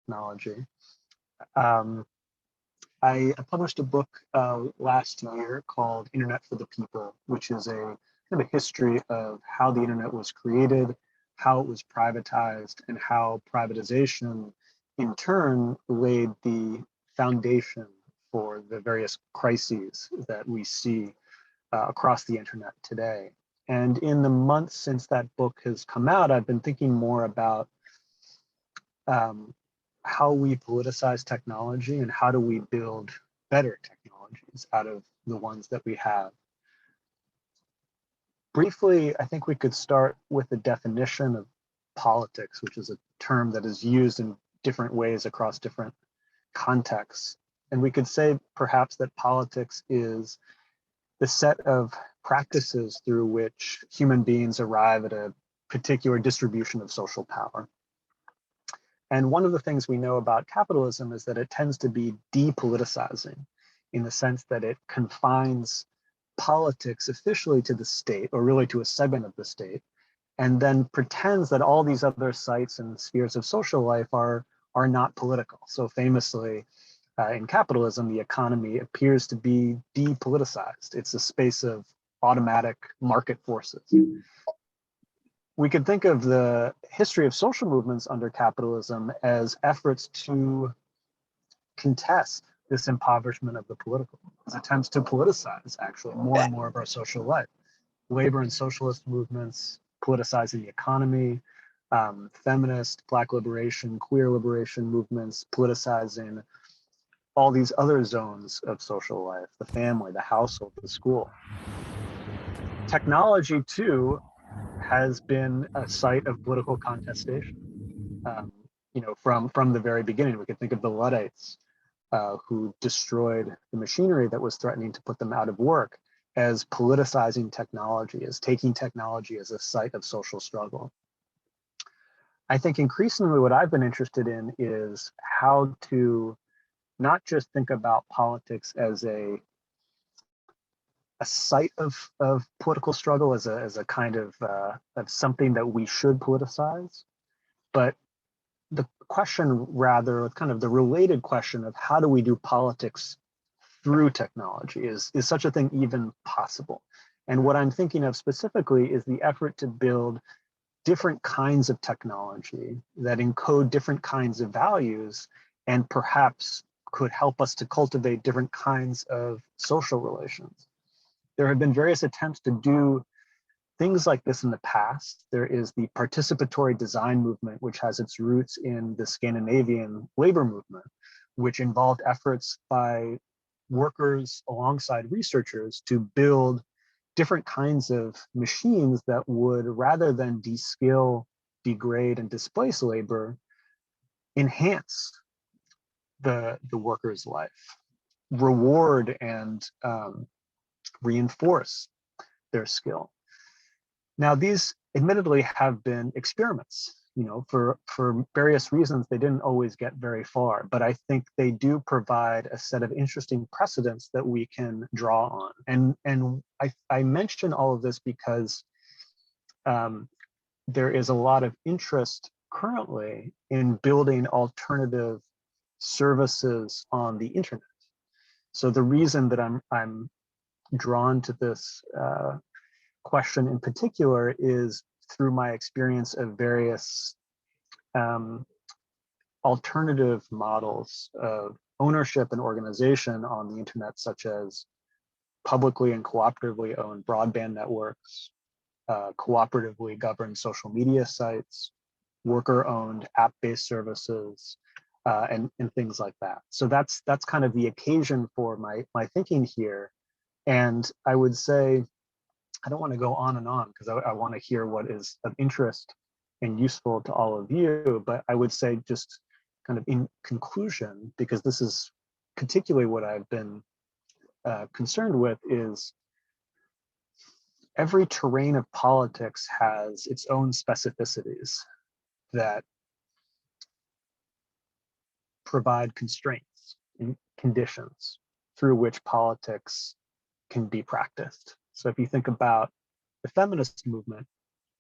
technology. Um, I published a book last year called Internet for the People, which is a kind of a history of how the internet was created, how it was privatized, and how privatization in turn laid the foundation for the various crises that we see across the internet today. And in the months since that book has come out, I've been thinking more about how we politicize technology and how do we build better technologies out of the ones that we have. Briefly, I think we could start with the definition of politics, which is a term that is used in different ways across different contexts. And we could say perhaps that politics is the set of practices through which human beings arrive at a particular distribution of social power. And one of the things we know about capitalism is that it tends to be depoliticizing in the sense that it confines politics officially to the state, or really to a segment of the state, and then pretends that all these other sites and spheres of social life are not political. So famously, in capitalism, the economy appears to be depoliticized. It's a space of automatic market forces. We could think of the history of social movements under capitalism as efforts to contest this impoverishment of the political, as attempts to politicize actually more and more of our social life. Labor and socialist movements politicizing the economy, feminist, Black liberation, queer liberation movements politicizing all these other zones of social life, the family, the household, the school. Technology too has been a site of political contestation. From the very beginning, we could think of the Luddites who destroyed the machinery that was threatening to put them out of work as politicizing technology, as taking technology as a site of social struggle. I think increasingly what I've been interested in is how to not just think about politics as a site of political struggle, as a kind of something that we should politicize, but the question, rather, kind of the related question of how do we do politics through technology? Is such a thing even possible? And what I'm thinking of specifically is the effort to build different kinds of technology that encode different kinds of values and perhaps could help us to cultivate different kinds of social relations. There have been various attempts to do things like this in the past. There is the participatory design movement, which has its roots in the Scandinavian labor movement, which involved efforts by workers alongside researchers to build different kinds of machines that would, rather than de-skill, degrade, and displace labor, enhance the worker's life, reward and reinforce their skill. Now, these admittedly have been experiments. For various reasons, they didn't always get very far, but I think they do provide a set of interesting precedents that we can draw on. And I mention all of this because there is a lot of interest currently in building alternative services on the internet. So the reason that I'm drawn to this question in particular is through my experience of various alternative models of ownership and organization on the internet, such as publicly and cooperatively owned broadband networks, cooperatively governed social media sites, worker-owned app-based services, and things like that. So that's kind of the occasion for my thinking here. And I would say, I don't want to go on and on because I want to hear what is of interest and useful to all of you, but I would say just kind of in conclusion, because this is particularly what I've been concerned with, is every terrain of politics has its own specificities that provide constraints and conditions through which politics can be practiced. So if you think about the feminist movement,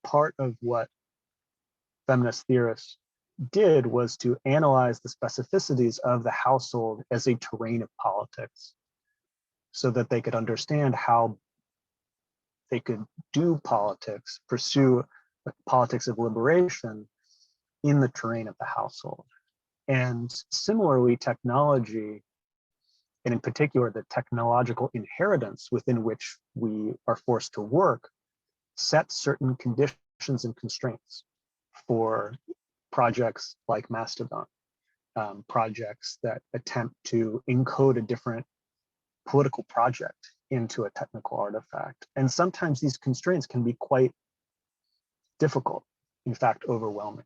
part of what feminist theorists did was to analyze the specificities of the household as a terrain of politics so that they could understand how they could do politics, pursue politics of liberation in the terrain of the household. And similarly, technology, and in particular, the technological inheritance within which we are forced to work, sets certain conditions and constraints for projects like Mastodon, projects that attempt to encode a different political project into a technical artifact. And sometimes these constraints can be quite difficult, in fact, overwhelming.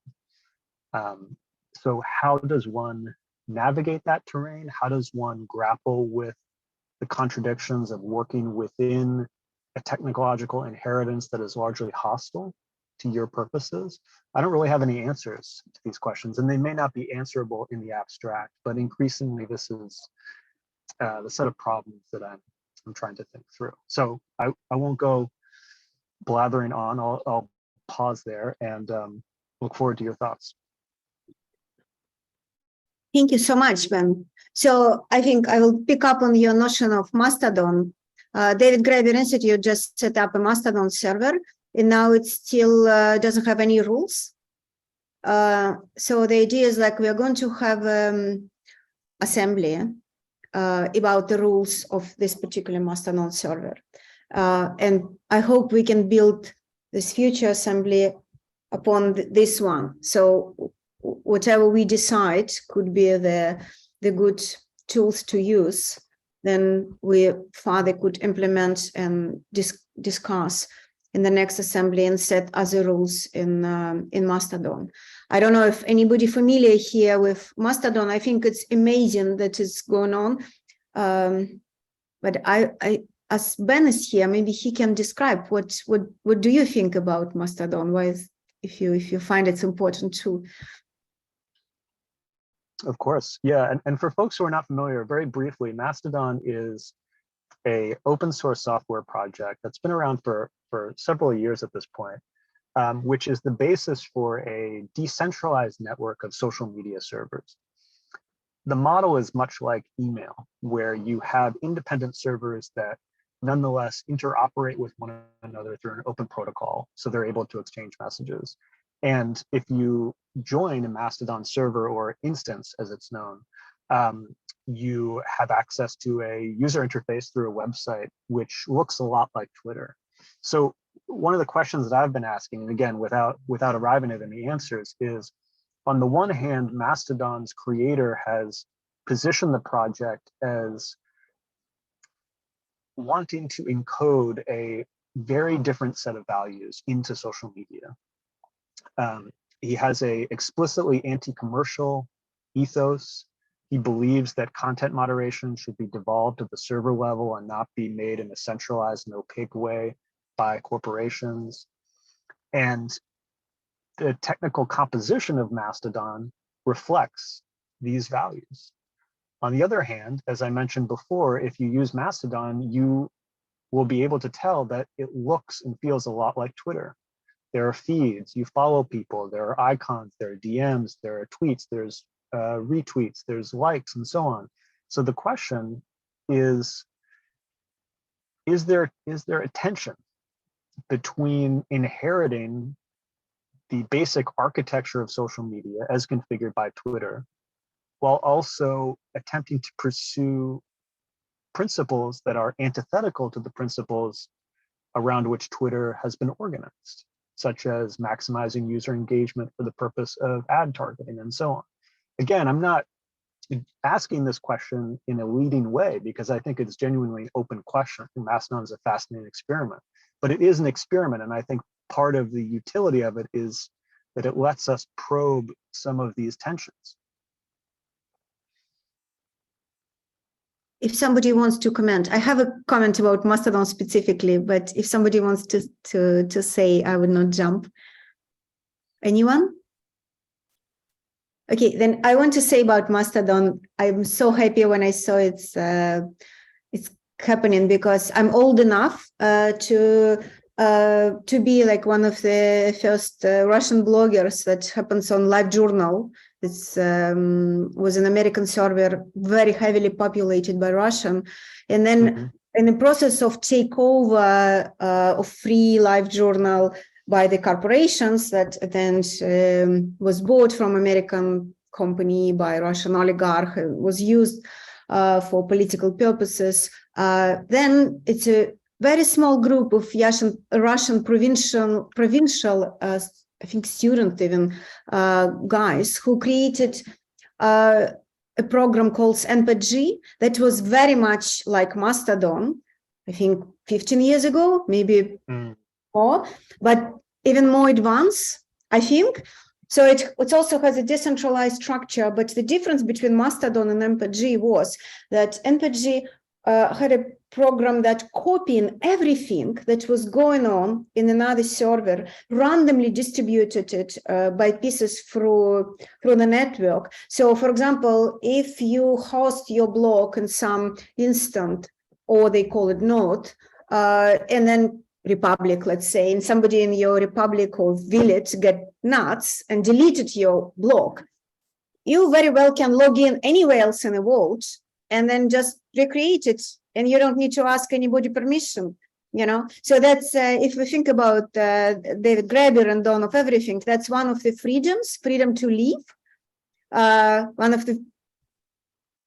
So how does one navigate that terrain? How does one grapple with the contradictions of working within a technological inheritance that is largely hostile to your purposes? I don't really have any answers to these questions, and they may not be answerable in the abstract, but increasingly this is the set of problems that I'm trying to think through. So I won't go blathering on. I'll pause there and look forward to your thoughts. Thank you so much, Ben. So I think I will pick up on your notion of Mastodon. David Graeber Institute just set up a Mastodon server, and now it still doesn't have any rules. So the idea is like we are going to have assembly about the rules of this particular Mastodon server. And I hope we can build this future assembly upon this one. So whatever we decide could be the good tools to use, then we further could implement and discuss in the next assembly and set other rules in Mastodon. I don't know if anybody familiar here with Mastodon. I think it's amazing that it's going on. But as Ben is here, maybe he can describe what do you think about Mastodon? Why if you find it's important too. Of course, yeah. And for folks who are not familiar, very briefly, Mastodon is an open source software project that's been around for several years at this point, which is the basis for a decentralized network of social media servers. The model is much like email, where you have independent servers that nonetheless interoperate with one another through an open protocol, so they're able to exchange messages. And if you join a Mastodon server or instance, as it's known, you have access to a user interface through a website, which looks a lot like Twitter. So one of the questions that I've been asking, and again, without arriving at any answers, is on the one hand, Mastodon's creator has positioned the project as wanting to encode a very different set of values into social media. He has a explicitly anti-commercial ethos. He believes that content moderation should be devolved to the server level and not be made in a centralized and opaque way by corporations. And the technical composition of Mastodon reflects these values. On the other hand, as I mentioned before, if you use Mastodon, you will be able to tell that it looks and feels a lot like Twitter. There are feeds, you follow people, there are icons, there are DMs, there are tweets, there's retweets, there's likes, and so on. So the question is there a tension between inheriting the basic architecture of social media as configured by Twitter, while also attempting to pursue principles that are antithetical to the principles around which Twitter has been organized, such as maximizing user engagement for the purpose of ad targeting and so on. Again, I'm not asking this question in a leading way because I think it's genuinely an open question. Mastodon is a fascinating experiment, but it is an experiment. And I think part of the utility of it is that it lets us probe some of these tensions. If somebody wants to comment, I have a comment about Mastodon specifically, but if somebody wants to say, I would not jump. Anyone? Okay, then I want to say about Mastodon, I'm so happy when I saw it's happening because I'm old enough to to be like one of the first Russian bloggers. That happens on LiveJournal. It's was an American server, very heavily populated by Russian, and then in the process of takeover of free LiveJournal by the corporations, that then was bought from American company by Russian oligarch, was used for political purposes. Then it's a very small group of Russian provincial I think student even guys who created a program called NPG that was very much like Mastodon, I think 15 years ago, maybe more, but even more advanced, I think. So it also has a decentralized structure, but the difference between Mastodon and NPG was that NPG had a program that copied everything that was going on in another server, randomly distributed it by pieces through the network. So, for example, if you host your blog in some instant, or they call it node, and then republic, let's say, and somebody in your republic or village get nuts and deleted your blog, you very well can log in anywhere else in the world and then just recreate it, and you don't need to ask anybody permission, you know. So that's if we think about David Graeber and Dawn of Everything, that's one of the freedom to live, one of the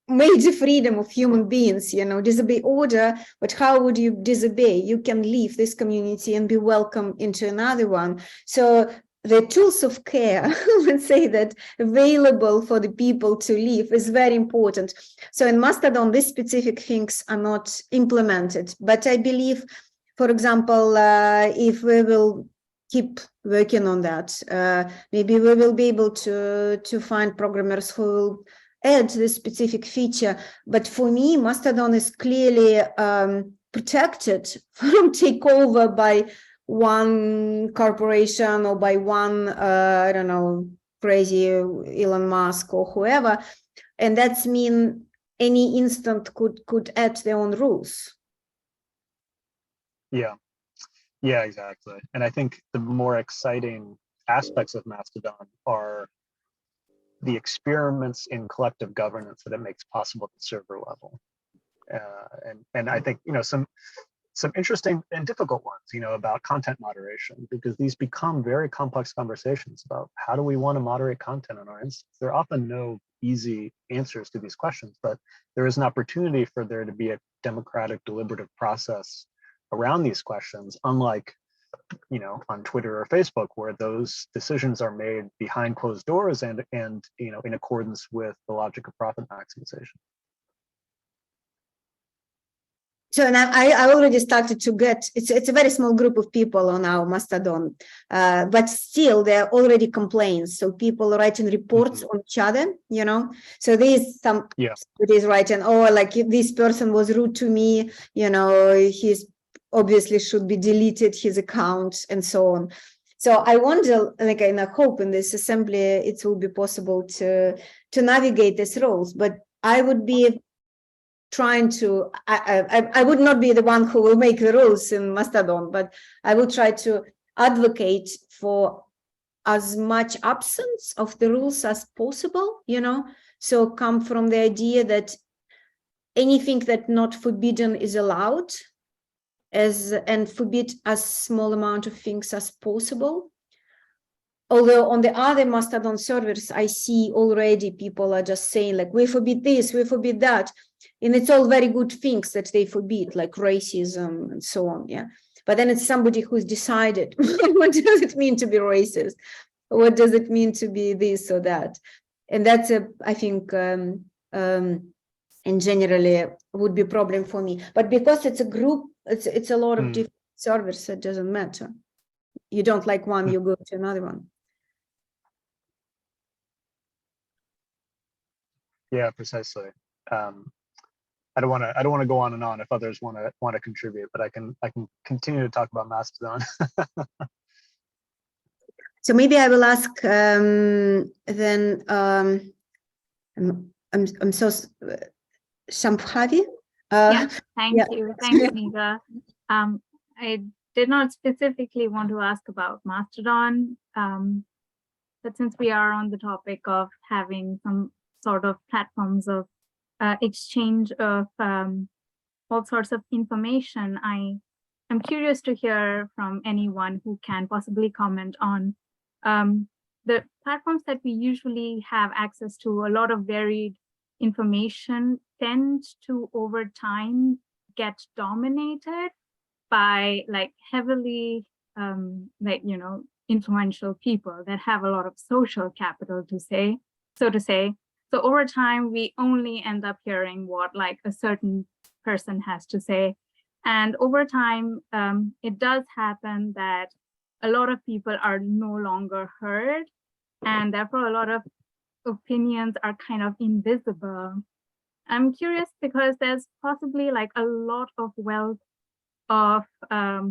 major freedom of human beings, you know, disobey order. But how would you disobey? You can leave this community and be welcome into another one. So the tools of care, let's say, that available for the people to live is very important. So in Mastodon, these specific things are not implemented. But I believe, for example, if we will keep working on that, maybe we will be able to find programmers who will add this specific feature. But for me, Mastodon is clearly protected from takeover by one corporation or by one, I don't know, crazy Elon Musk or whoever. And that's mean any instant could add their own rules. Yeah, exactly. And I think the more exciting aspects of Mastodon are the experiments in collective governance that it makes possible at the server level. And I think, you know, some interesting and difficult ones, you know, about content moderation, because these become very complex conversations about how do we want to moderate content on our instance. There are often no easy answers to these questions, but there is an opportunity for there to be a democratic, deliberative process around these questions, unlike, you know, on Twitter or Facebook, where those decisions are made behind closed doors and you know, in accordance with the logic of profit maximization. So and I already started to get, it's a very small group of people on our Mastodon, but still there are already complaints. So people writing reports on each other, you know. So there's some, it is writing, oh, like this person was rude to me, you know, he's obviously should be deleted, his account, and so on. So I wonder, like, and I hope in this assembly it will be possible to navigate these roles, but I would be trying to, I would not be the one who will make the rules in Mastodon, but I will try to advocate for as much absence of the rules as possible, you know. So come from the idea that anything that not forbidden is allowed, and forbid as small amount of things as possible. Although on the other Mastodon servers, I see already people are just saying like, we forbid this, we forbid that. And it's all very good things that they forbid, like racism and so on, yeah. But then it's somebody who's decided, what does it mean to be racist? What does it mean to be this or that? And that's I think, and generally would be a problem for me. But because it's a group, it's a lot of different servers, it doesn't matter. You don't like one, you go to another one. Yeah, precisely. I don't want to go on and on if others want to contribute, but I can continue to talk about Mastodon. So maybe I will ask then. I'm so Shambhavi. Yeah, thank you, thanks, Nida. did not specifically want to ask about Mastodon, but since we are on the topic of having some sort of platforms of exchange of all sorts of information, I am curious to hear from anyone who can possibly comment on the platforms that we usually have access to. A lot of varied information tend to, over time, get dominated by like heavily influential people that have a lot of social capital to say, so to say. So over time, we only end up hearing what like a certain person has to say. And over time, it does happen that a lot of people are no longer heard, and therefore a lot of opinions are kind of invisible. I'm curious because there's possibly like a lot of wealth of, I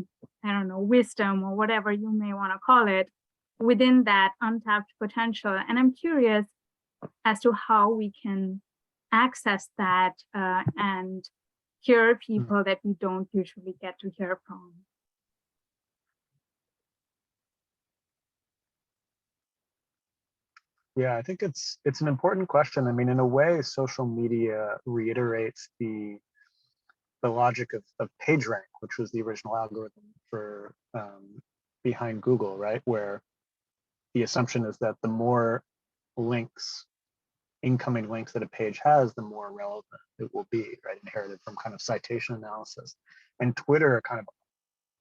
don't know, wisdom or whatever you may want to call it within that untapped potential. And I'm curious as to how we can access that and hear people that we don't usually get to hear from. Yeah, I think it's an important question. I mean, in a way, social media reiterates the logic of PageRank, which was the original algorithm for behind Google, right? Where the assumption is that the more links, incoming links that a page has, the more relevant it will be, right? Inherited from kind of citation analysis. And Twitter kind of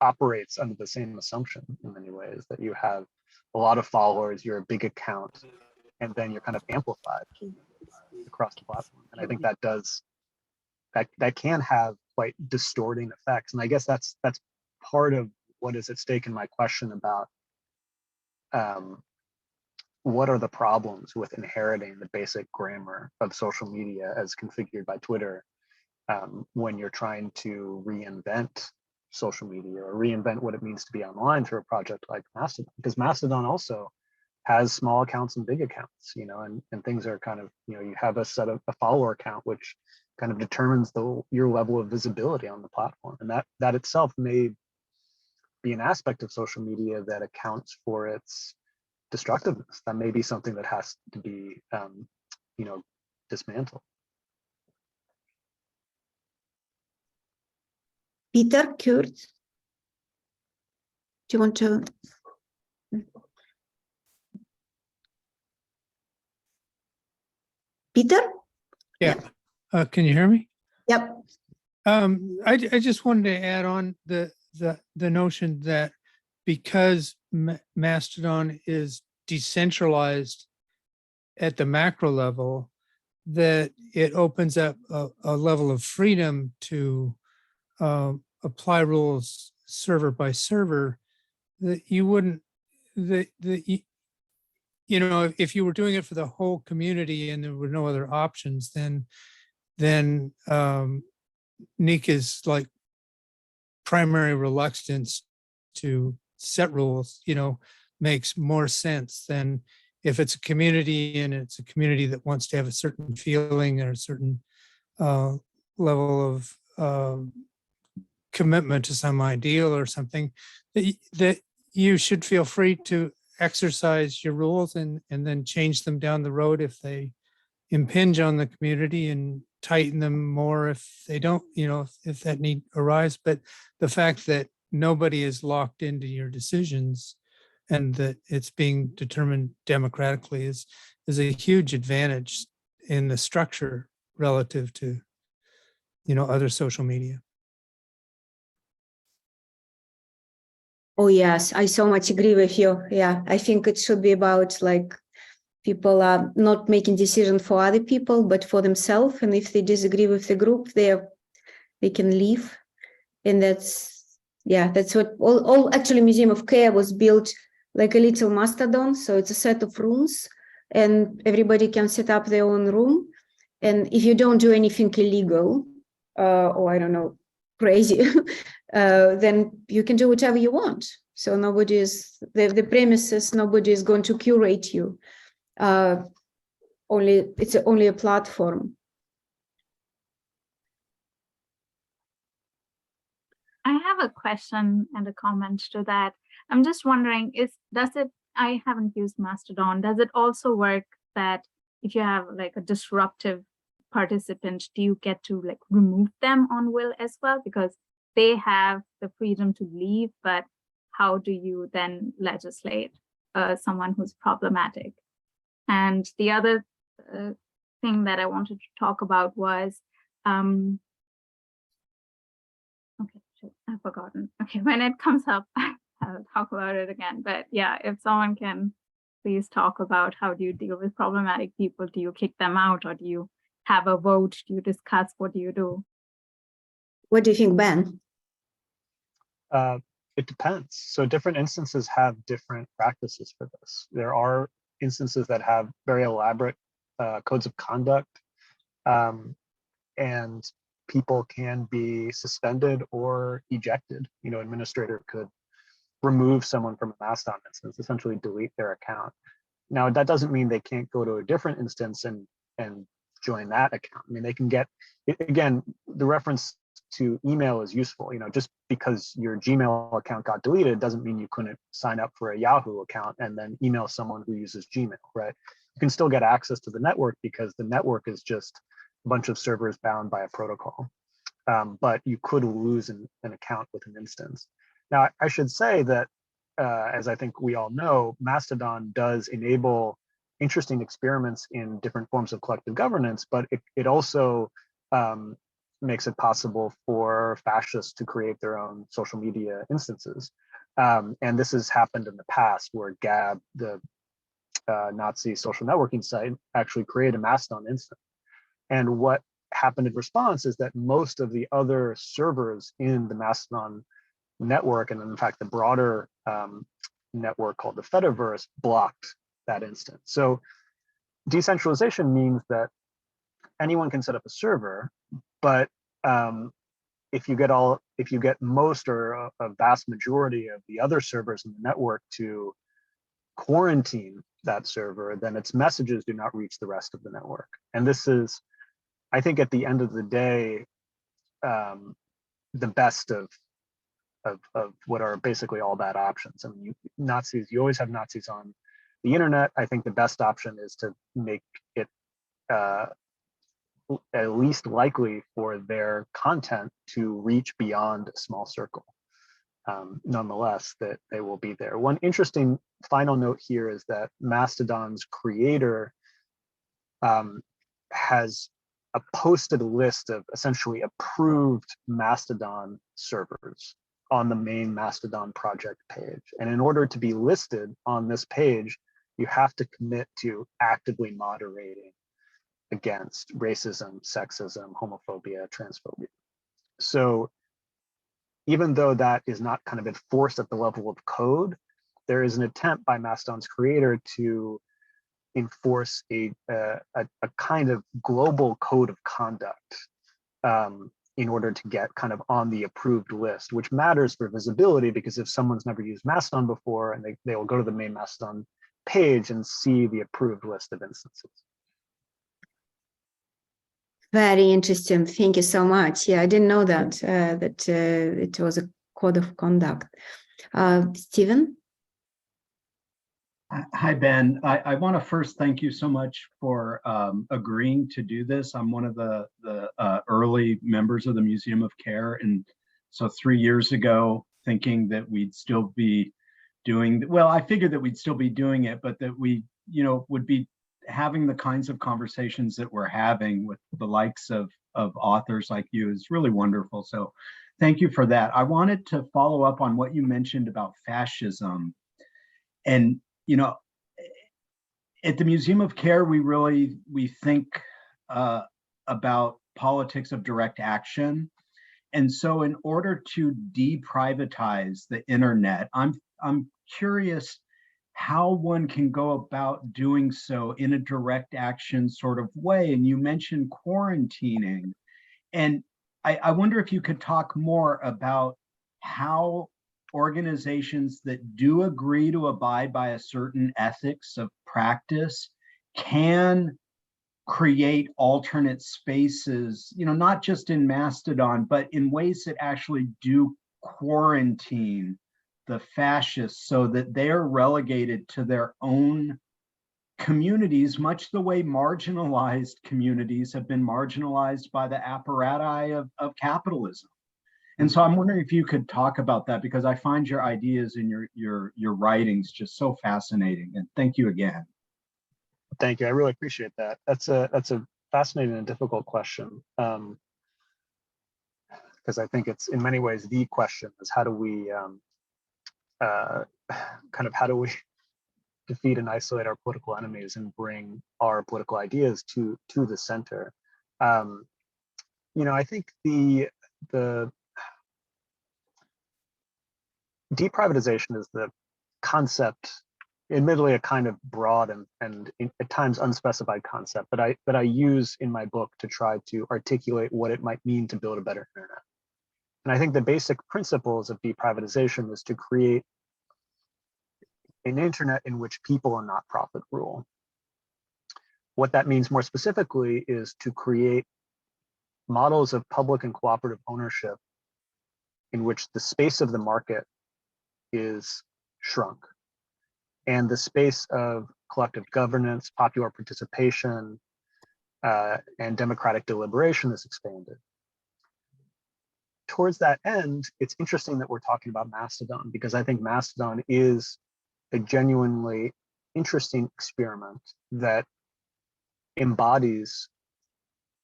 operates under the same assumption in many ways, that you have a lot of followers, you're a big account, and then you're kind of amplified across the platform. And I think that does, that can have quite distorting effects. And I guess that's part of what is at stake in my question about what are the problems with inheriting the basic grammar of social media as configured by Twitter when you're trying to reinvent social media or reinvent what it means to be online through a project like Mastodon, because Mastodon also has small accounts and big accounts, you know, and things are kind of, you know, you have a set of a follower count, which kind of determines your level of visibility on the platform. And that itself may be an aspect of social media that accounts for its destructiveness. That may be something that has to be, you know, dismantled. Peter, Kurt, do you want to? Peter? Yeah. Can you hear me? Yep. I just wanted to add on the notion that because Mastodon is decentralized at the macro level, that it opens up a level of freedom to apply rules server by server that you wouldn't, you know, if you were doing it for the whole community and there were no other options, then Nika's like primary reluctance to set rules, you know, makes more sense than if it's a community and it's a community that wants to have a certain feeling or a certain level of commitment to some ideal or something, that you should feel free to exercise your rules and then change them down the road if they impinge on the community, and tighten them more if they don't, you know, if that need arise. But the fact that nobody is locked into your decisions and that it's being determined democratically is a huge advantage in the structure relative to, you know, other social media. Oh, yes, I so much agree with you. Yeah, I think it should be about like people are not making decisions for other people, but for themselves. And if they disagree with the group, they can leave. And that's what all actually Museum of Care was built like a little Mastodon. So it's a set of rooms and everybody can set up their own room. And if you don't do anything illegal or I don't know, crazy, then you can do whatever you want. So nobody is, the premises, nobody is going to curate you. It's only a platform. I have a question and a comment to that. I'm just wondering, I haven't used Mastodon. Does it also work that if you have like a disruptive participant, do you get to like remove them on will as well? Because they have the freedom to leave, but how do you then legislate someone who's problematic? And the other thing that I wanted to talk about was, okay, shit, I've forgotten. Okay, when it comes up, I'll talk about it again. But yeah, if someone can please talk about how do you deal with problematic people? Do you kick them out, or do you have a vote? Do you discuss? What do you do? What do you think, Ben? It depends. So different instances have different practices for this. There are instances that have very elaborate codes of conduct, and people can be suspended or ejected. You know, administrator could remove someone from a Mastodon instance, essentially delete their account. Now, that doesn't mean they can't go to a different instance and join that account. I mean, they can get, again, the reference to email is useful. You know, just because your Gmail account got deleted doesn't mean you couldn't sign up for a Yahoo account and then email someone who uses Gmail, right? You can still get access to the network because the network is just a bunch of servers bound by a protocol. But you could lose an account with an instance. Now, I should say that, as I think we all know, Mastodon does enable interesting experiments in different forms of collective governance, but it also makes it possible for fascists to create their own social media instances. And this has happened in the past where Gab, the Nazi social networking site, actually created a Mastodon instance. And what happened in response is that most of the other servers in the Mastodon network, and in fact the broader network called the Fediverse, blocked that instance. So decentralization means that anyone can set up a server, but if you get most or a vast majority of the other servers in the network to quarantine that server, then its messages do not reach the rest of the network. And this is, I think, at the end of the day, the best of what are basically all bad options. I mean, you always have Nazis on the internet. I think the best option is to make it at least likely for their content to reach beyond a small circle. Nonetheless, that they will be there. One interesting final note here is that Mastodon's creator has a posted list of essentially approved Mastodon servers on the main Mastodon project page. And in order to be listed on this page, you have to commit to actively moderating against racism, sexism, homophobia, transphobia. So even though that is not kind of enforced at the level of code, there is an attempt by Mastodon's creator to enforce a kind of global code of conduct in order to get kind of on the approved list, which matters for visibility, because if someone's never used Mastodon before, and they will go to the main Mastodon page and see the approved list of instances. Very interesting. Thank you so much. Yeah, I didn't know that it was a code of conduct. Stephen? Hi, Ben. I want to first thank you so much for agreeing to do this. I'm one of the early members of the Museum of Care. And so 3 years ago, thinking that we'd still be doing, well, I figured that we'd still be doing it, but that we, would be having the kinds of conversations that we're having with the likes of authors like you is really wonderful. So thank you for that. I wanted to follow up on what you mentioned about fascism. And at the Museum of Care, we think about politics of direct action. And so in order to deprivatize the internet, I'm curious how one can go about doing so in a direct action sort of way. And you mentioned quarantining. And I wonder if you could talk more about how organizations that do agree to abide by a certain ethics of practice can create alternate spaces, not just in Mastodon, but in ways that actually do quarantine the fascists so that they're relegated to their own communities, much the way marginalized communities have been marginalized by the apparatus of capitalism. And so I'm wondering if you could talk about that, because I find your ideas and your writings just so fascinating. And thank you again. Thank you. I really appreciate that. That's a fascinating and difficult question, because I think it's in many ways the question is how do we how do we defeat and isolate our political enemies and bring our political ideas to the center. I think the deprivatization is the concept, admittedly a kind of broad and at times unspecified concept, but I use in my book to try to articulate what it might mean to build a better internet. And I think the basic principles of deprivatization is to create an internet in which people and not profit rule. What that means more specifically is to create models of public and cooperative ownership in which the space of the market is shrunk and the space of collective governance, popular participation, and democratic deliberation is expanded. Towards that end, it's interesting that we're talking about Mastodon, because I think Mastodon is a genuinely interesting experiment that embodies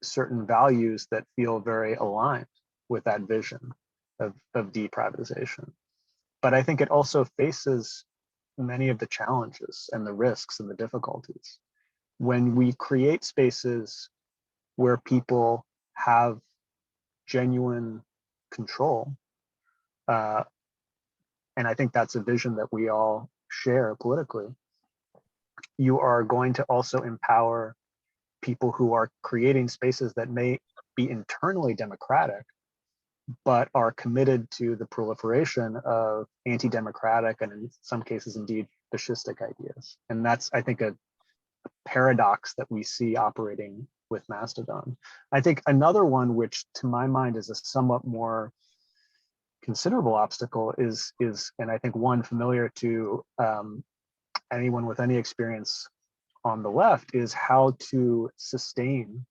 certain values that feel very aligned with that vision of deprivatization. But I think it also faces many of the challenges and the risks and the difficulties. When we create spaces where people have genuine control, and I think that's a vision that we all share politically, you are going to also empower people who are creating spaces that may be internally democratic, but are committed to the proliferation of anti-democratic and in some cases indeed fascistic ideas. And that's, I think, a paradox that we see operating with Mastodon. I think another one, which to my mind is a somewhat more considerable obstacle is, and I think one familiar to anyone with any experience on the left, is how to sustain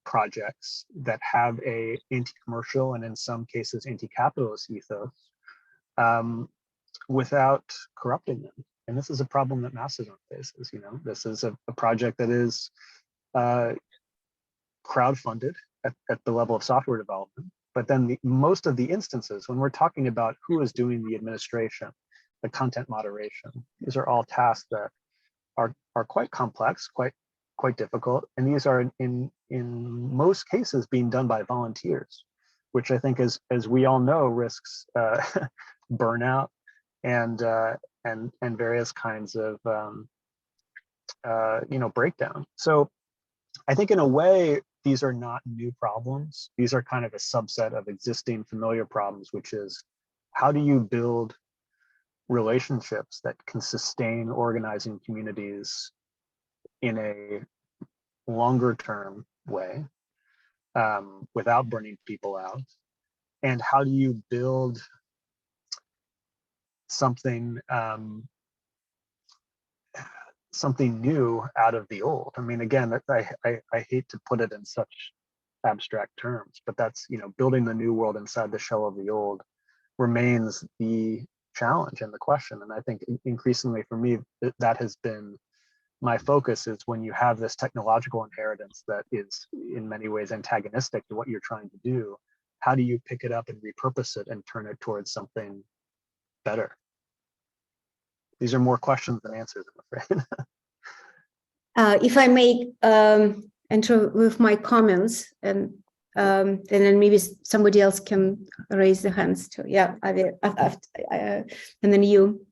projects that have a anti-commercial and in some cases anti-capitalist ethos without corrupting them. And this is a problem that Mastodon faces. This is a project that is crowdfunded at the level of software development. But then most of the instances, when we're talking about who is doing the administration, the content moderation, these are all tasks that are quite complex, quite difficult, and these are in most cases being done by volunteers, which I think, as we all know, risks burnout and various kinds of breakdown. So I think in a way, these are not new problems. These are kind of a subset of existing familiar problems, which is how do you build relationships that can sustain organizing communities in a longer term way without burning people out? And how do you build something something new out of the old? I mean, again, I hate to put it in such abstract terms, but that's, building the new world inside the shell of the old remains the challenge and the question. And I think increasingly for me, that has been my focus, is when you have this technological inheritance that is in many ways antagonistic to what you're trying to do, how do you pick it up and repurpose it and turn it towards something better? These are more questions than answers, I'm afraid. If I may enter with my comments, and then maybe somebody else can raise their hands too. Yeah, and then you.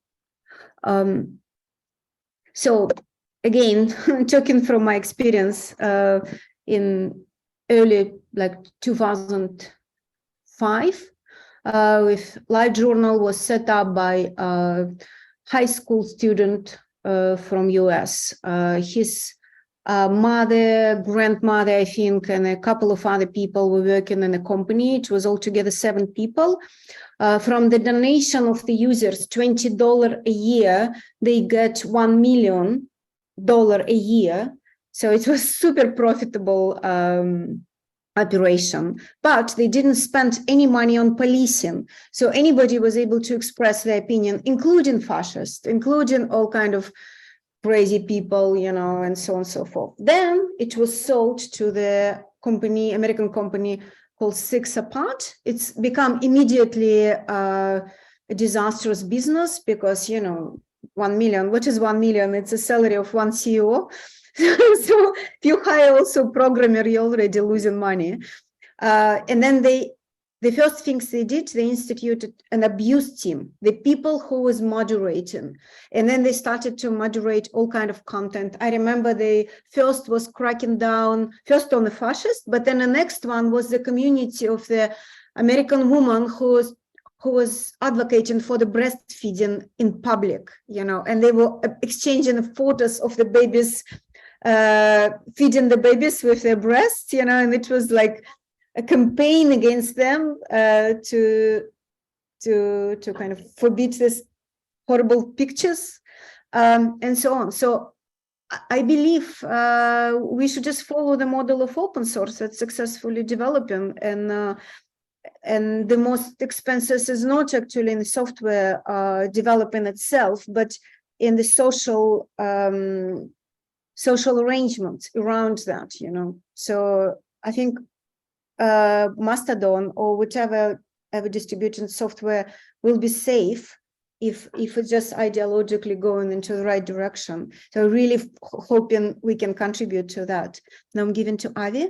So again, talking from my experience in early 2005, with LiveJournal was set up by a high school student from US. His mother, grandmother, I think, and a couple of other people were working in a company. It was altogether 7 people. From the donation of the users, $20 a year, they get $1 million a year. So it was super profitable operation, but they didn't spend any money on policing. So anybody was able to express their opinion, including fascists, including all kind of crazy people, you know, and so on and so forth. Then it was sold to the company, American company called Six Apart. It's become immediately a disastrous business because, you know, 1 million, what is 1 million? It's a salary of one CEO. So if you hire also programmer, you're already losing money. And then the first things they did, they instituted an abuse team, the people who was moderating. And then they started to moderate all kind of content. I remember they first was cracking down, first on the fascists, but then the next one was the community of the American woman who was advocating for the breastfeeding in public, you know, and they were exchanging photos of the babies, feeding the babies with their breasts, you know, and it was like a campaign against them to kind of forbid this horrible pictures and so on. So I believe we should just follow the model of open source that's successfully developing, and the most expenses is not actually in the software developing itself, but in the social arrangements around that, you know. So I think Mastodon or whichever distributed software will be safe if it's just ideologically going into the right direction. So really hoping we can contribute to that. Now I'm giving to Avi.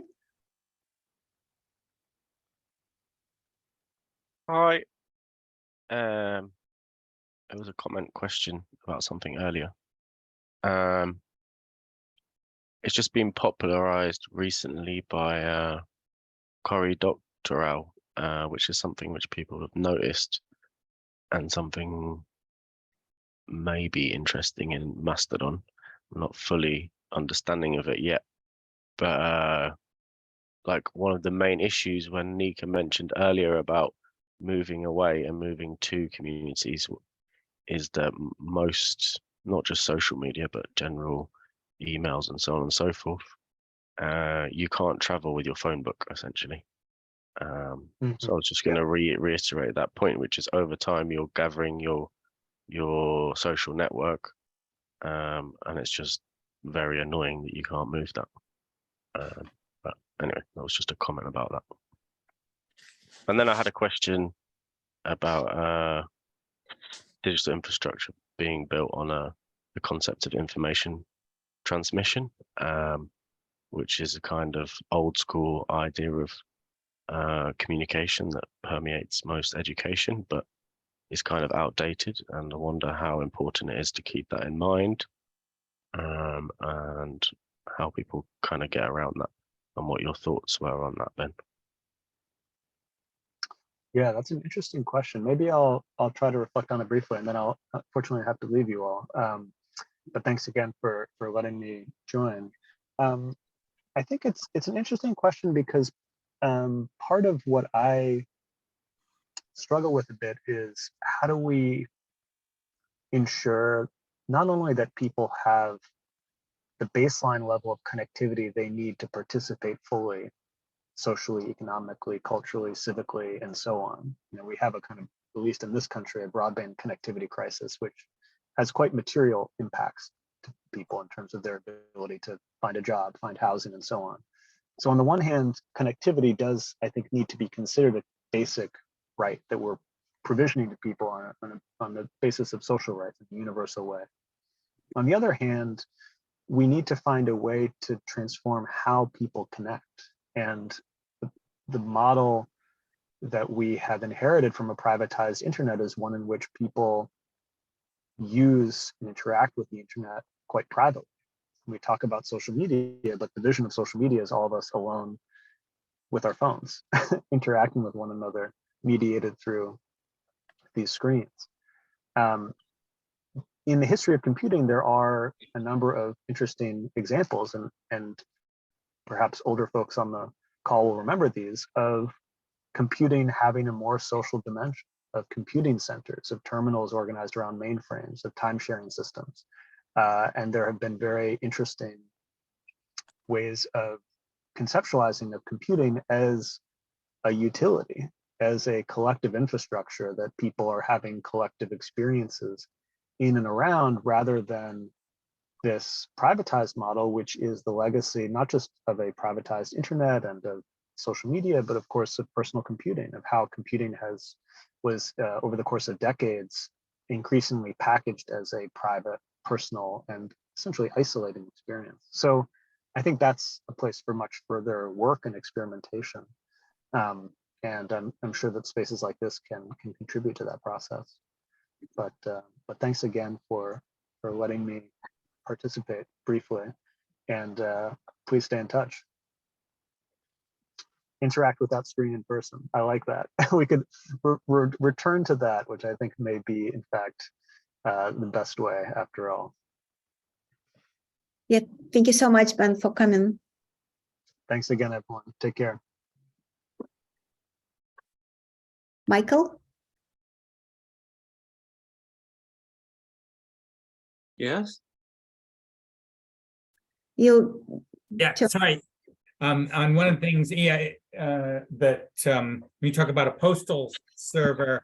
Hi. It was a comment question about something earlier. It's just been popularized recently by Cory Doctorow, which is something which people have noticed and something maybe interesting in Mastodon. I'm not fully understanding of it yet, but like one of the main issues when Nika mentioned earlier about moving away and moving to communities is that most, not just social media, but general emails and so on and so forth, you can't travel with your phone book essentially. So I was just going to reiterate that point, which is over time you're gathering your social network, and it's just very annoying that you can't move that. But anyway, that was just a comment about that. And then I had a question about digital infrastructure being built on the concept of information transmission, which is a kind of old school idea of communication that permeates most education, but is kind of outdated. And I wonder how important it is to keep that in mind, and how people kind of get around that, and what your thoughts were on that, Ben. Yeah, that's an interesting question. Maybe I'll try to reflect on it briefly, and then I'll unfortunately have to leave you all. But thanks again for letting me join. I think it's an interesting question because part of what I struggle with a bit is how do we ensure not only that people have the baseline level of connectivity they need to participate fully, socially, economically, culturally, civically, and so on. You know, we have a kind of, at least in this country, a broadband connectivity crisis, which has quite material impacts to people in terms of their ability to find a job, find housing, and so on. So on the one hand, connectivity does, I think, need to be considered a basic right that we're provisioning to people on the basis of social rights in a universal way. On the other hand, we need to find a way to transform how people connect. And the model that we have inherited from a privatized internet is one in which people use and interact with the internet quite privately. We talk about social media, but the vision of social media is all of us alone with our phones, interacting with one another, mediated through these screens. in the history of computing, there are a number of interesting examples, and perhaps older folks on the call will remember these, of computing having a more social dimension, of computing centers, of terminals organized around mainframes, of time-sharing systems. And there have been very interesting ways of conceptualizing of computing as a utility, as a collective infrastructure that people are having collective experiences in and around, rather than this privatized model, which is the legacy not just of a privatized internet and of social media, but of course of personal computing, of how computing was over the course of decades increasingly packaged as a private, personal, and essentially isolating experience. So I think that's a place for much further work and experimentation. And I'm sure that spaces like this can contribute to that process. But thanks again for letting me participate briefly, and please stay in touch. Interact with that screen in person. I like that. We could return to that, which I think may be, in fact, the best way after all. Yeah, thank you so much, Ben, for coming. Thanks again, everyone. Take care. Michael? Yes. You Yeah. Sorry. On one of the things, that when you talk about a postal server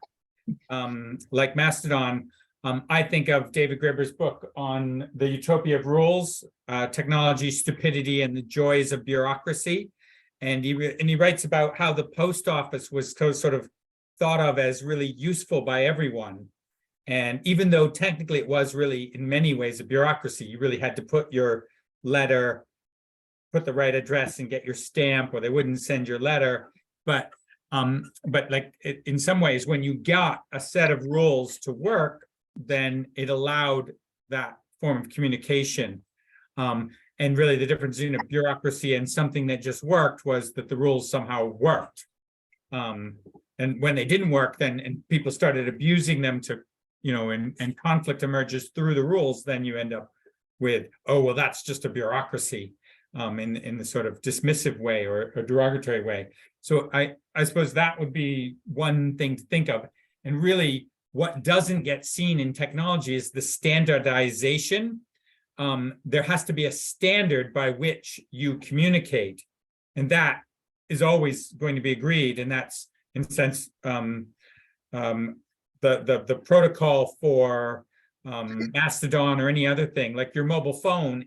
like Mastodon, I think of David Graeber's book on the utopia of rules, technology, stupidity, and the joys of bureaucracy. And he writes about how the post office was sort of thought of as really useful by everyone. And even though technically it was really in many ways a bureaucracy, you really had to put your letter, put the right address and get your stamp, or they wouldn't send your letter. But like in some ways, when you got a set of rules to work, then it allowed that form of communication. And really the difference between a bureaucracy and something that just worked was that the rules somehow worked. And when they didn't work, then and people started abusing them to, and conflict emerges through the rules, then you end up with, oh, well, that's just a bureaucracy, in the sort of dismissive way or derogatory way. So I suppose that would be one thing to think of. And really what doesn't get seen in technology is the standardization. There has to be a standard by which you communicate, and that is always going to be agreed. And that's, in a sense, the protocol for Mastodon or any other thing, like your mobile phone.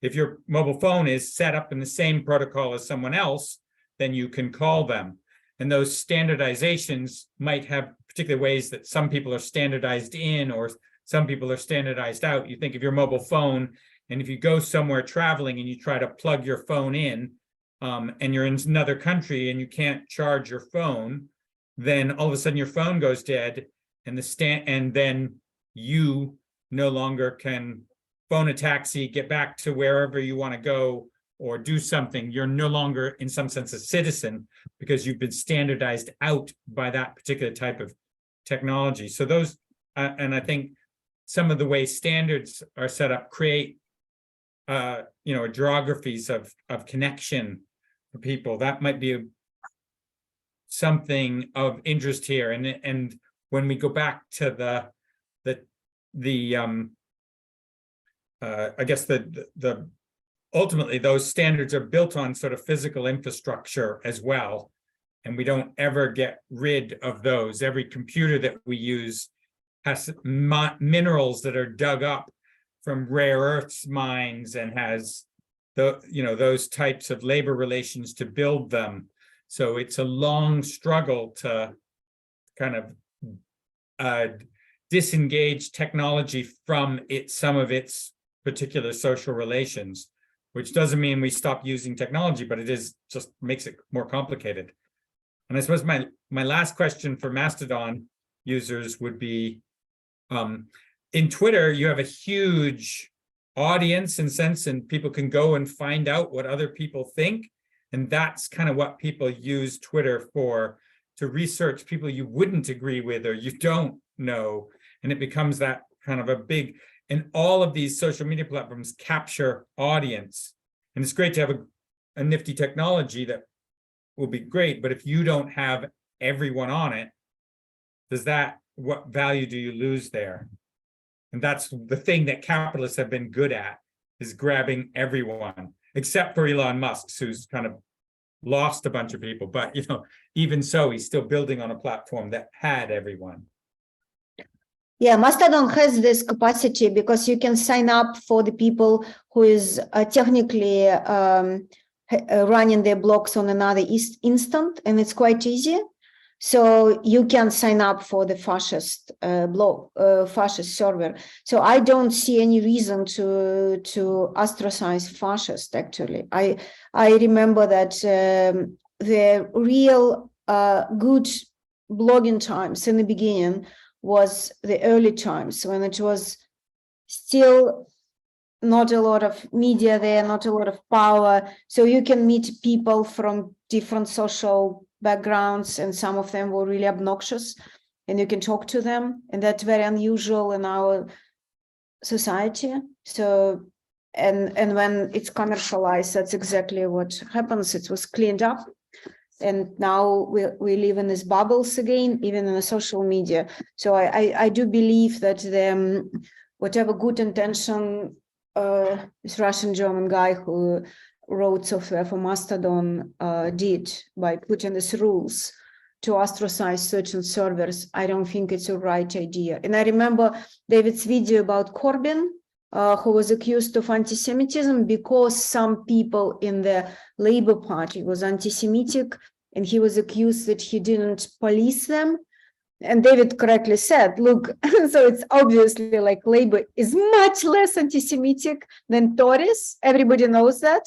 If your mobile phone is set up in the same protocol as someone else, then you can call them. And those standardizations might have particular ways that some people are standardized in, or some people are standardized out. You think of your mobile phone, and if you go somewhere traveling and you try to plug your phone in, and you're in another country and you can't charge your phone, then all of a sudden your phone goes dead, and then you no longer can phone a taxi, get back to wherever you want to go, or do something. You're no longer, in some sense, a citizen because you've been standardized out by that particular type of technology. So those, and I think some of the way standards are set up create, geographies of connection for people. That might be something of interest here. And when we go back to I guess the ultimately those standards are built on sort of physical infrastructure as well, and we don't ever get rid of those. Every computer that we use has minerals that are dug up from rare earths mines and has those types of labor relations to build them. So it's a long struggle to kind of disengage technology from some of its particular social relations, which doesn't mean we stop using technology, but it just makes it more complicated. And I suppose my last question for Mastodon users would be, in Twitter, you have a huge audience and sense, and people can go and find out what other people think. And that's kind of what people use Twitter for, to research people you wouldn't agree with or you don't know. And it becomes that kind of a big, and all of these social media platforms capture audience. And it's great to have a nifty technology that will be great, but if you don't have everyone on it, what value do you lose there? And that's the thing that capitalists have been good at, is grabbing everyone, except for Elon Musk, who's kind of lost a bunch of people. But even so, he's still building on a platform that had everyone. Yeah, Mastodon has this capacity because you can sign up for the people who is technically running their blogs on another instant, and it's quite easy. So you can sign up for the fascist fascist server. So I don't see any reason to ostracize fascist. Actually, I remember that the real good blogging times in the beginning was the early times when it was still not a lot of media there, not a lot of power. So you can meet people from different social backgrounds, and some of them were really obnoxious, and you can talk to them, and that's very unusual in our society. So and when it's commercialized, that's exactly what happens. It was cleaned up, and now we live in these bubbles again, even in the social media. So I do believe that whatever good intention this Russian German guy who wrote software for Mastodon did by putting these rules to ostracize certain servers, I don't think it's a right idea. And I remember David's video about Corbyn, who was accused of anti-Semitism because some people in the Labour Party was anti-Semitic, and he was accused that he didn't police them. And David correctly said, look, so it's obviously like Labour is much less anti-Semitic than Tories. Everybody knows that.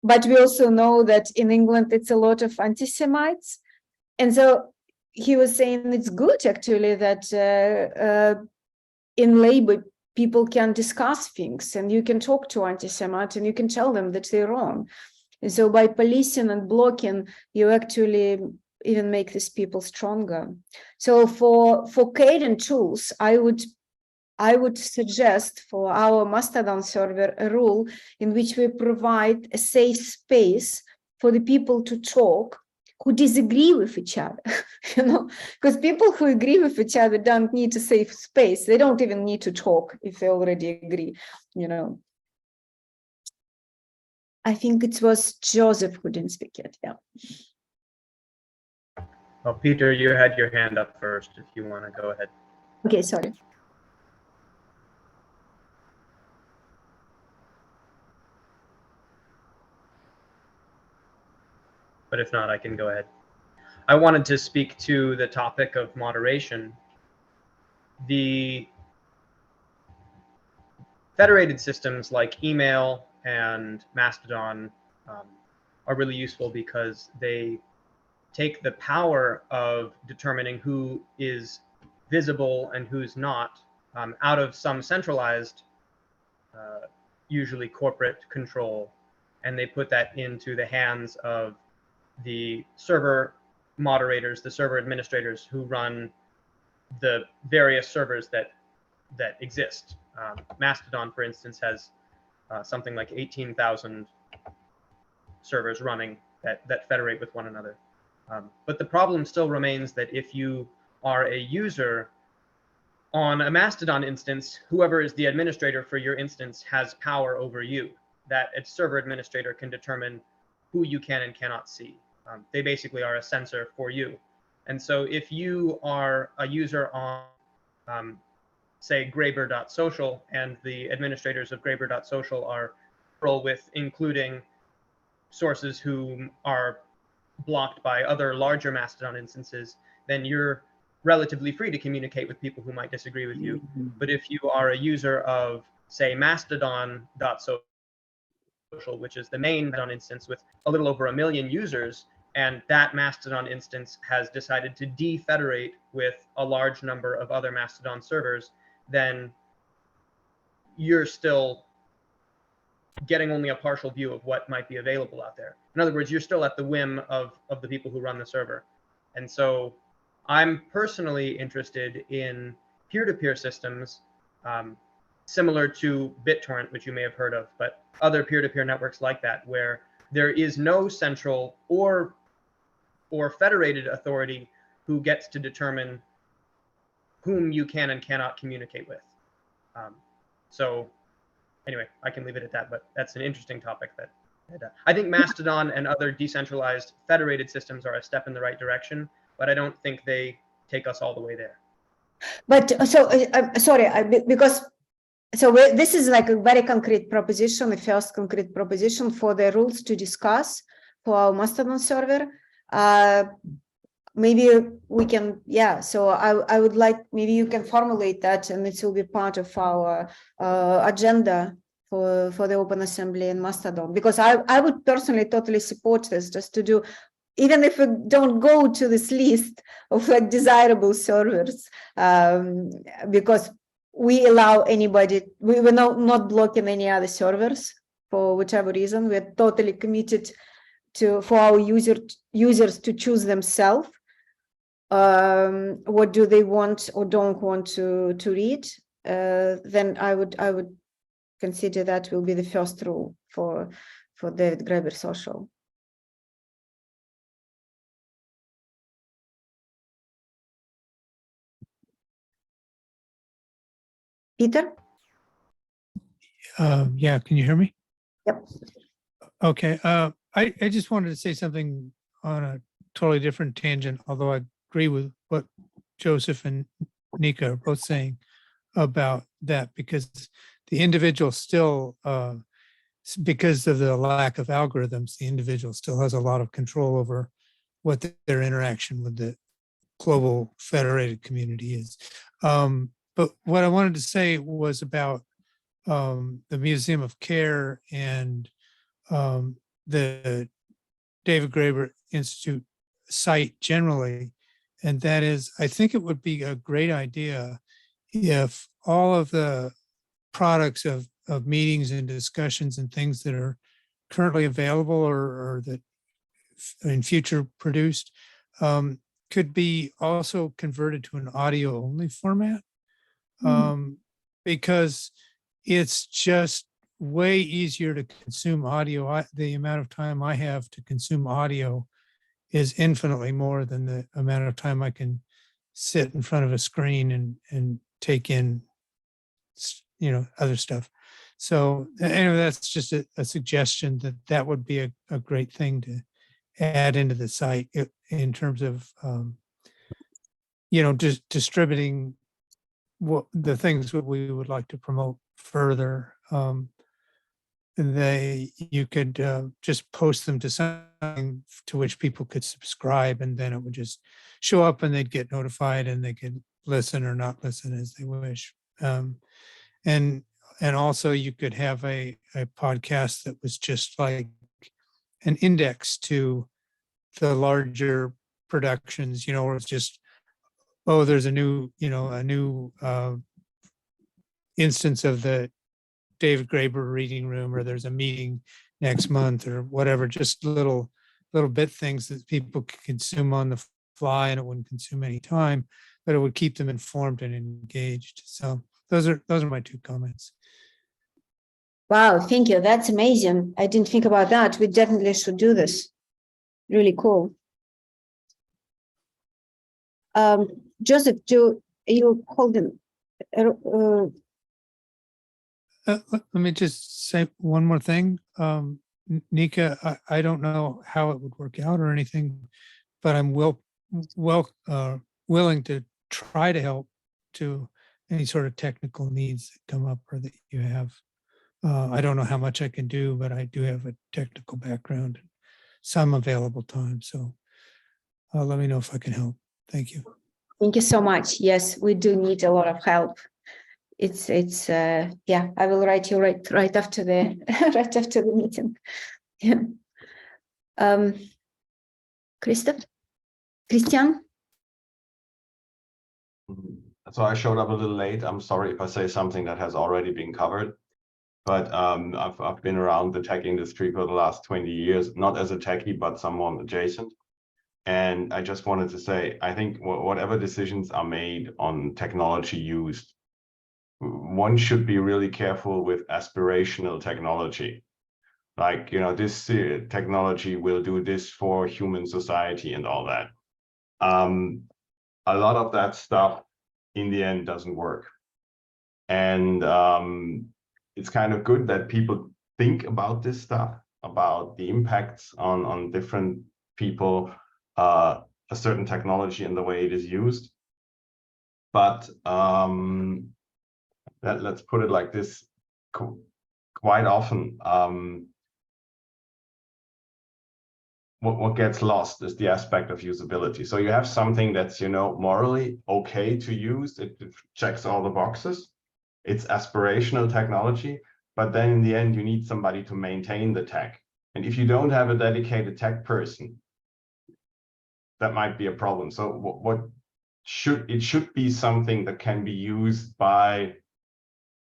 But we also know that in England, it's a lot of anti-Semites. And so he was saying it's good, actually, that in Labour, people can discuss things, and you can talk to anti-Semites and you can tell them that they're wrong. And so by policing and blocking, you actually even make these people stronger. So for Kden tools, I would suggest for our Mastodon server a rule in which we provide a safe space for the people to talk who disagree with each other, because people who agree with each other don't need a safe space. They don't even need to talk if they already agree, I think it was Joseph who didn't speak yet, yeah. Well, Peter, you had your hand up first, if you want to go ahead. Okay, sorry. But if not, I can go ahead. I wanted to speak to the topic of moderation. The federated systems like email and Mastodon are really useful because they take the power of determining who is visible and who's not out of some centralized, usually corporate control, and they put that into the hands of the server moderators, the server administrators who run the various servers that exist. Mastodon, for instance, has something like 18,000 servers running that federate with one another. But the problem still remains that if you are a user on a Mastodon instance, whoever is the administrator for your instance has power over you. That a server administrator can determine who you can and cannot see. They basically are a censor for you. And so if you are a user on, say, graeber.social, and the administrators of graeber.social are with including sources who are blocked by other larger Mastodon instances, then you're relatively free to communicate with people who might disagree with you. But if you are a user of, say, mastodon.social, which is the main Mastodon instance with a little over 1 million users, and that Mastodon instance has decided to defederate with a large number of other Mastodon servers, then you're still getting only a partial view of what might be available out there. In other words, you're still at the whim of the people who run the server. And so I'm personally interested in peer-to-peer systems, similar to BitTorrent, which you may have heard of, but other peer-to-peer networks like that, where there is no central or federated authority who gets to determine whom you can and cannot communicate with. So anyway, I can leave it at that, but that's an interesting topic that I think Mastodon and other decentralized federated systems are a step in the right direction, but I don't think they take us all the way there. But so, sorry, because this is like a very concrete proposition, the first concrete proposition for the rules to discuss for our Mastodon server. Maybe we can, yeah, so I would like, maybe you can formulate that and it will be part of our agenda for the Open Assembly in Mastodon, because I would personally totally support this, just to do, even if we don't go to this list of like desirable servers, because we allow anybody, we were not blocking any other servers for whichever reason. We're totally committed for our users to choose themselves what do they want or don't want to read. Then I would consider that will be the first rule for David Graeber Social. Peter? Yeah, can you hear me? Yep. Okay, I just wanted to say something on a totally different tangent, although I agree with what Joseph and Nika are both saying about that, because the individual still, because of the lack of algorithms, the individual still has a lot of control over what their interaction with the global federated community is. But what I wanted to say was about the Museum of Care and the David Graeber Institute site generally. And that is, I think it would be a great idea if all of the products of meetings and discussions and things that are currently available or that in future produced could be also converted to an audio only format. Because it's just way easier to consume audio. The amount of time I have to consume audio is infinitely more than the amount of time I can sit in front of a screen and take in, other stuff. So anyway, that's just a suggestion that would be a great thing to add into the site in terms of, just distributing what the things that we would like to promote further. You could just post them to something to which people could subscribe, and then it would just show up and they'd get notified and they could listen or not listen as they wish. And also you could have a podcast that was just like an index to the larger productions, where it's just, oh, there's a new instance of the David Graeber reading room, or there's a meeting next month or whatever, just little bit things that people could consume on the fly, and it wouldn't consume any time, but it would keep them informed and engaged. So those are my two comments. Wow, thank you. That's amazing. I didn't think about that. We definitely should do this. Really cool. Joseph, you holding? Let me just say one more thing. Nika, I don't know how it would work out or anything, but I'm willing to try to help to any sort of technical needs that come up or that you have. I don't know how much I can do, but I do have a technical background and some available time. So let me know if I can help. Thank you. Thank you so much. Yes, we do need a lot of help. It's yeah, I will write you right after the right after the meeting. Yeah. Christian? So I showed up a little late. I'm sorry if I say something that has already been covered, but I've been around the tech industry for the last 20 years, not as a techie, but someone adjacent. And I just wanted to say, I think whatever decisions are made on technology used, one should be really careful with aspirational technology. Like, you know, this technology will do this for human society and all that. A lot of that stuff in the end doesn't work. And it's kind of good that people think about this stuff, about the impacts on different people, a certain technology and the way it is used. But let's put it like this, quite often, what gets lost is the aspect of usability. So you have something that's, you know, morally okay to use, it checks all the boxes, it's aspirational technology, but then in the end, you need somebody to maintain the tech. And if you don't have a dedicated tech person, that might be a problem. So it should be something that can be used by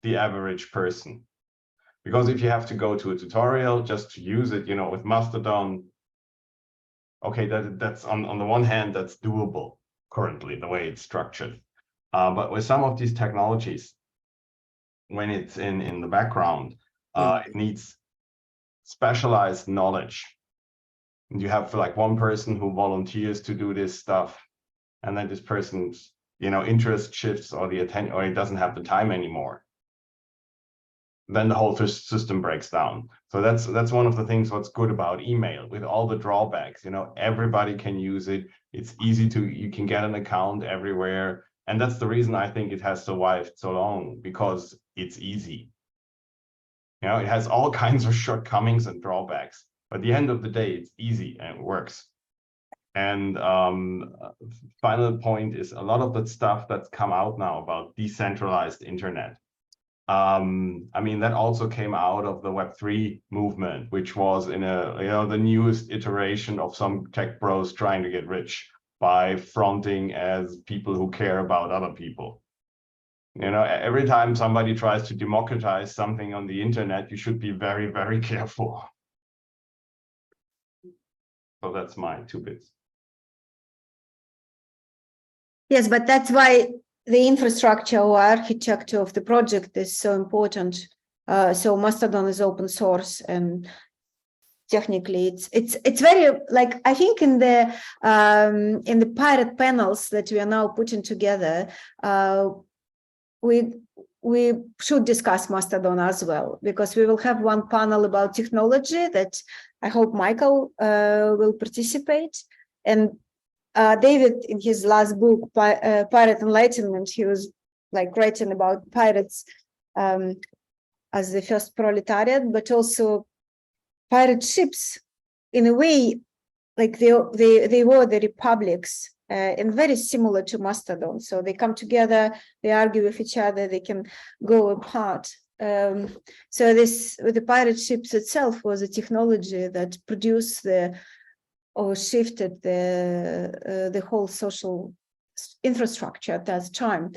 the average person. Because if you have to go to a tutorial just to use it, you know, with Mastodon, okay, that's on the one hand, that's doable currently, the way it's structured. But with some of these technologies, when it's in the background, it needs specialized knowledge. And you have like one person who volunteers to do this stuff, and then this person's, you know, interest shifts, or the attention, or he doesn't have the time anymore. Then the whole system breaks down. So that's one of the things what's good about email, with all the drawbacks. You know, everybody can use it. It's easy you can get an account everywhere. And that's the reason I think it has survived so long, because it's easy. You know, it has all kinds of shortcomings and drawbacks, but at the end of the day, it's easy and it works. And final point is, a lot of the stuff that's come out now about decentralized internet, I mean, that also came out of the Web3 movement, which was in the newest iteration of some tech bros trying to get rich by fronting as people who care about other people. You know, every time somebody tries to democratize something on the internet, you should be very, very careful. So that's my 2 bits. Yes, but that's why the infrastructure or architecture of the project is so important. So Mastodon is open source, and technically it's very, like, I think in the pirate panels that we are now putting together, we should discuss Mastodon as well, because we will have one panel about technology that I hope Michael will participate. And David, in his last book, Pirate Enlightenment, he was like writing about pirates as the first proletariat, but also pirate ships, in a way, like they were the republics, and very similar to Mastodon. So they come together, they argue with each other, they can go apart. So this, with the pirate ships itself, was a technology that produced or shifted the whole social infrastructure at that time.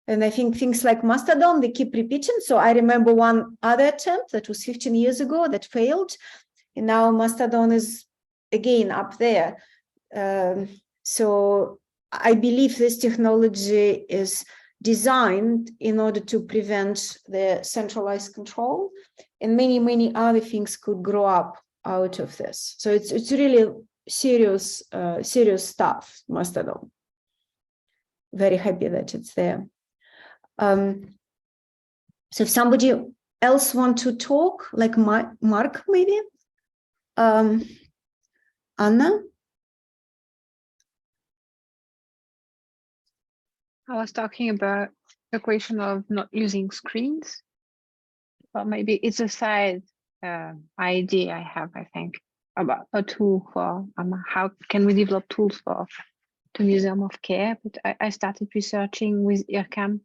And I think things like Mastodon, they keep repeating. So I remember one other attempt that was 15 years ago that failed. And now Mastodon is again up there. So I believe this technology is designed in order to prevent the centralized control, and many, many other things could grow up out of this. So it's really serious stuff, Mastodon. Very happy that it's there. So if somebody else want to talk, like Mark, maybe? Anna? I was talking about the question of not using screens, but maybe it's a side idea I have, I think, about a tool for how can we develop tools for the Museum of Care. But I started researching with IRCAM,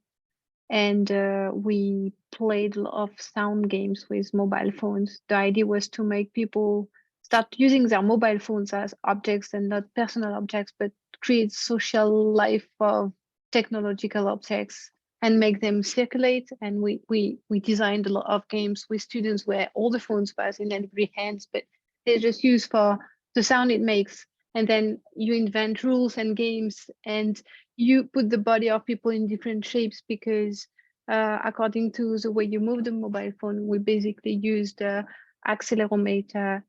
and we played a lot of sound games with mobile phones. The idea was to make people start using their mobile phones as objects and not personal objects, but create social life of technological objects and make them circulate. And we designed a lot of games with students where all the phones was in everybody's hands, but they're just used for the sound it makes. and then you invent rules and games, and you put the body of people in different shapes because according to the way you move the mobile phone, we basically use the accelerometer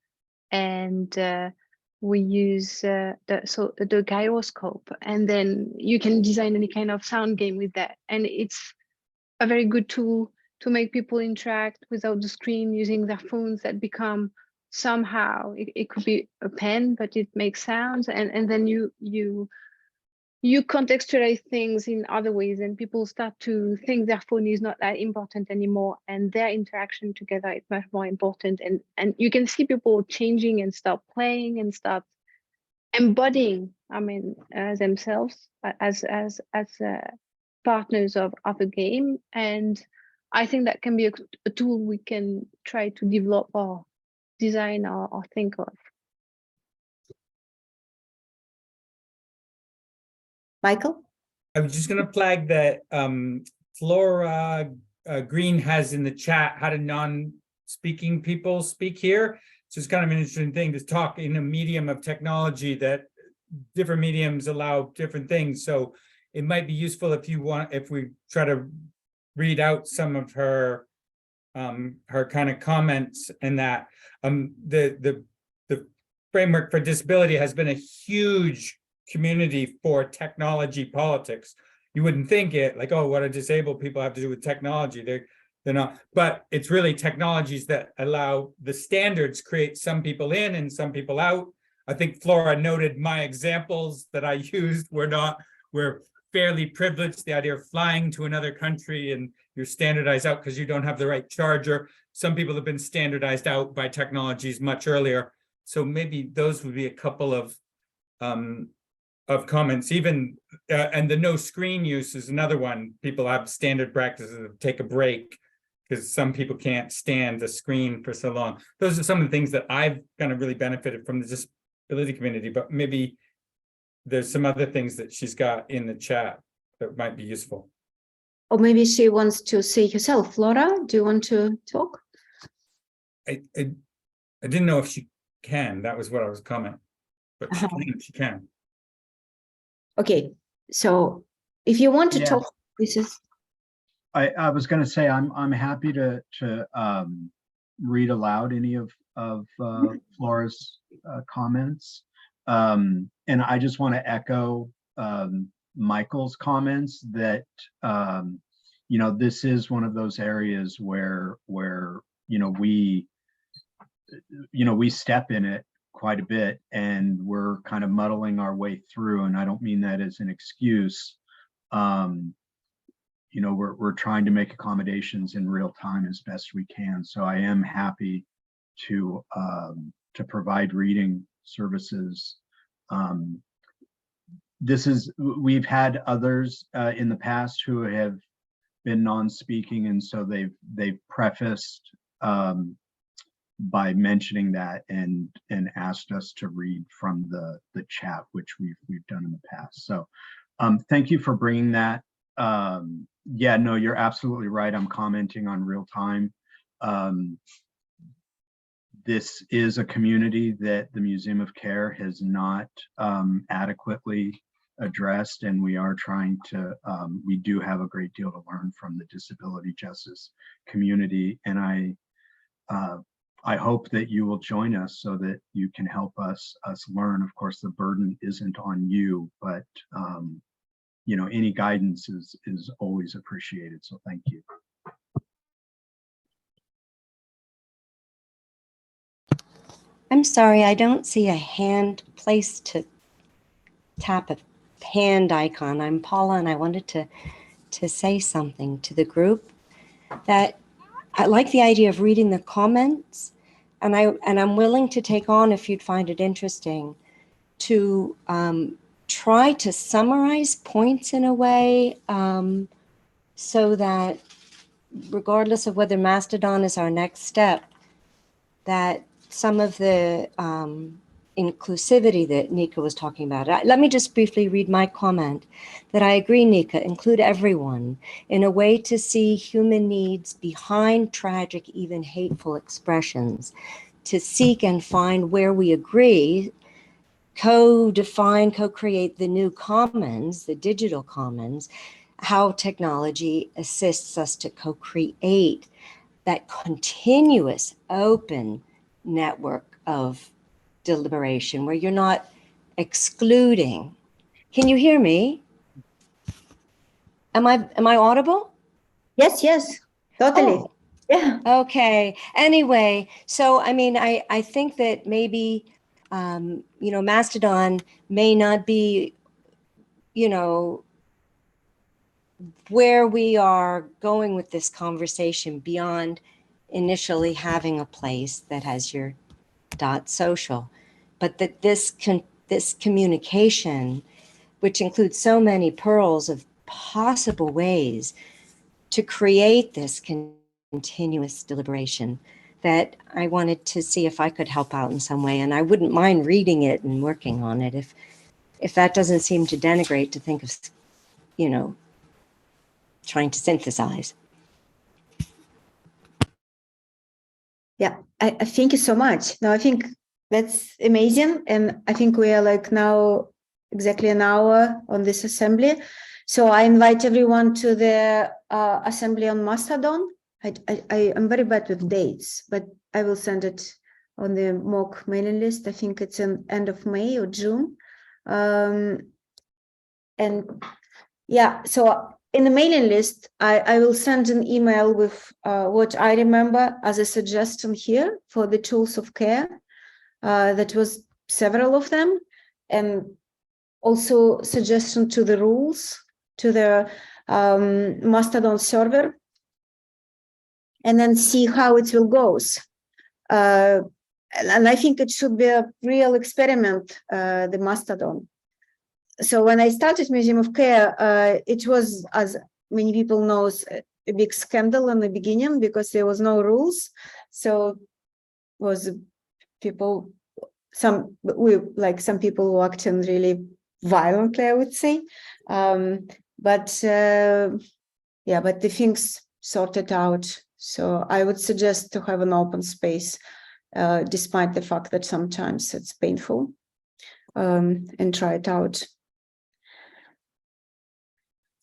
and we use the gyroscope, and then you can design any kind of sound game with that. And it's a very good tool to make people interact without the screen using their phones that become somehow, it could be a pen, but it makes sounds, and then you contextualize things in other ways, and people start to think their phone is not that important anymore, and their interaction together is much more important. And you can see people changing and start playing and start embodying, themselves as partners of a game. And I think that can be a tool we can try to develop or design or think of. Michael? I was just going to flag that Flora Green has in the chat how do non-speaking people speak here. So it's kind of an interesting thing to talk in a medium of technology that different mediums allow different things. So it might be useful if we try to read out some of her kind of comments, and that the framework for disability has been a huge community for technology politics. You wouldn't think it, like, oh, what do disabled people have to do with technology? They're not, but it's really technologies that allow the standards create some people in and some people out. I think Flora noted my examples that I used were fairly privileged. The idea of flying to another country and you're standardized out because you don't have the right charger. Some people have been standardized out by technologies much earlier. So maybe those would be a couple of comments. Even and the no screen use is another one. People have standard practices of take a break because some people can't stand the screen for so long. Those are some of the things that I've kind of really benefited from the disability community, but maybe there's some other things that she's got in the chat that might be useful. Or maybe she wants to say herself. Flora, do you want to talk? I didn't know if she can. That was what I was commenting. But she can. Okay, so if you want to Yes. talk, this is. I was going to say I'm happy to read aloud any of Flora's comments, and I just want to echo Michael's comments that this is one of those areas where we step in it quite a bit, and we're kind of muddling our way through. And I don't mean that as an excuse. We're trying to make accommodations in real time as best we can. So I am happy to provide reading services. We've had others in the past who have been non-speaking, and so they've prefaced by mentioning that and asked us to read from the chat, which we've done in the past. So thank you for bringing that. Yeah, no, you're absolutely right. I'm commenting on real time. This is a community that the Museum of Care has not adequately addressed, and we are trying to, we do have a great deal to learn from the disability justice community. And I hope that you will join us so that you can help us learn. Of course, the burden isn't on you, but any guidance is always appreciated. So thank you. I'm sorry, I don't see a hand place to tap a hand icon. I'm Paula, and I wanted to say something to the group that I like the idea of reading the comments, and I'm willing to take on, if you'd find it interesting, to try to summarize points in a way so that regardless of whether Mastodon is our next step, that some of the inclusivity that Nika was talking about. Let me just briefly read my comment that I agree, Nika, include everyone in a way to see human needs behind tragic, even hateful expressions, to seek and find where we agree, co-define, co-create the new commons, the digital commons, how technology assists us to co-create that continuous open network of deliberation where you're not excluding. Can you hear me? Am I audible? Yes, yes, totally. Oh, Yeah. okay. Anyway, so I mean, I think that maybe, you know, Mastodon may not be, you know, where we are going with this conversation beyond initially having a place that has your .social, but that this communication, which includes so many pearls of possible ways to create this continuous deliberation, that I wanted to see if I could help out in some way. And I wouldn't mind reading it and working on it if that doesn't seem to denigrate to think of, you know, trying to synthesize. Yeah, I thank you so much. No, I think that's amazing. And I think we are like now exactly an hour on this assembly. So I invite everyone to the assembly on Mastodon. I am very bad with dates, but I will send it on the mock mailing list. I think it's in end of May or June. And yeah, so in the mailing list, I will send an email with what I remember as a suggestion here for the tools of care. That was several of them, and also suggestion to the rules, to the Mastodon server, and then see how it will goes. And I think it should be a real experiment, the Mastodon. So when I started Museum of Care, it was, as many people know, a big scandal in the beginning because there was no rules. So was people, some people were acting really violently, I would say. But the things sorted out. So I would suggest to have an open space, despite the fact that sometimes it's painful, and try it out.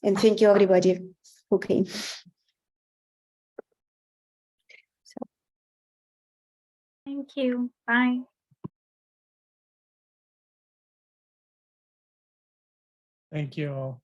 And thank you, everybody who came. Thank you. Bye. Thank you all.